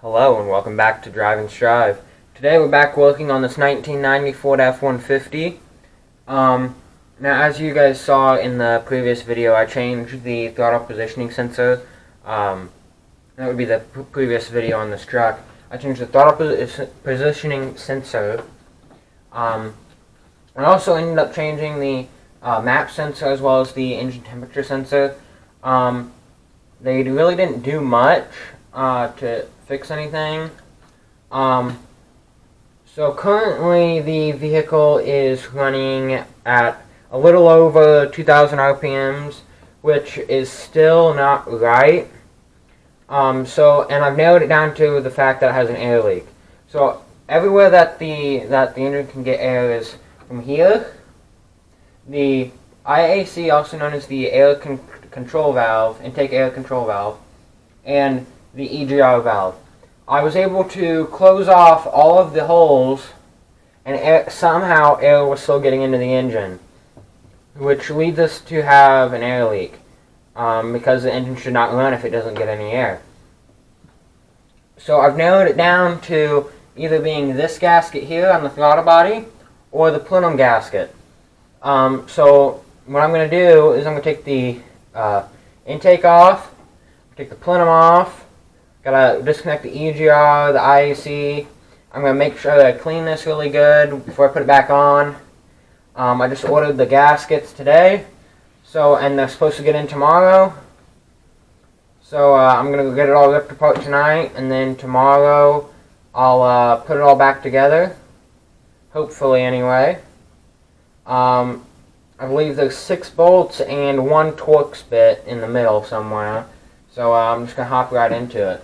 Hello and welcome back to Drive and Strive. Today we're back working on this 1990 Ford F-150. Now as you guys saw in the previous video, I changed the throttle positioning sensor. That would be the previous video on this truck. I changed the throttle positioning sensor. I also ended up changing the map sensor as well as the engine temperature sensor. They really didn't do much to fix anything. So currently the vehicle is running at a little over 2,000 RPMs, which is still not right. And I've narrowed it down to the fact that it has an air leak. So everywhere that the engine can get air is from here. The IAC, also known as the air control valve, intake air control valve, and the EGR valve. I was able to close off all of the holes, and somehow air was still getting into the engine, which leads us to have an air leak, because the engine should not run if it doesn't get any air. So I've narrowed it down to either being this gasket here on the throttle body or the plenum gasket. So what I'm going to do is I'm going to take the intake off, take the plenum off, gotta disconnect the EGR, the IAC. I'm going to make sure that I clean this really good before I put it back on. I just ordered the gaskets today, and they're supposed to get in tomorrow. So I'm going to get it all ripped apart tonight, and then tomorrow I'll put it all back together, hopefully anyway. I believe there's 6 bolts and 1 Torx bit in the middle somewhere, so I'm just going to hop right into it.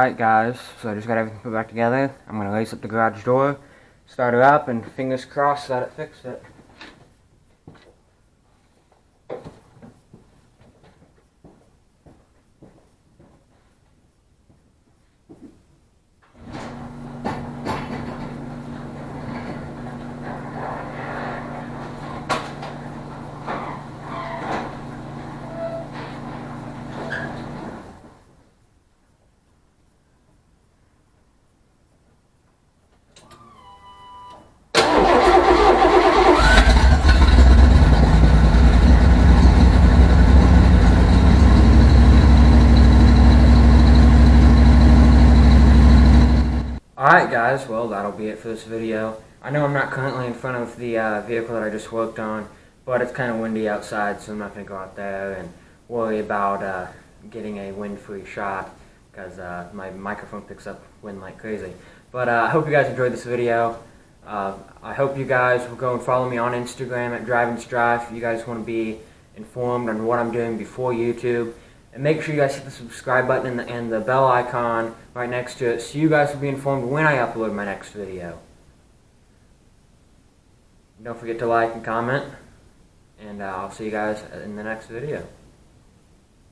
Alright guys, so I just got everything put back together. I'm going to lace up the garage door, start it up, and fingers crossed that it fixed it. Alright guys, well that'll be it for this video. I know I'm not currently in front of the vehicle that I just worked on, but it's kind of windy outside, so I'm not going to go out there and worry about getting a wind-free shot, because my microphone picks up wind like crazy. But I hope you guys enjoyed this video. I hope you guys will go and follow me on Instagram at Drive and Strive if you guys want to be informed on what I'm doing before YouTube. And make sure you guys hit the subscribe button and the bell icon right next to it so you guys will be informed when I upload my next video. Don't forget to like and comment, and I'll see you guys in the next video.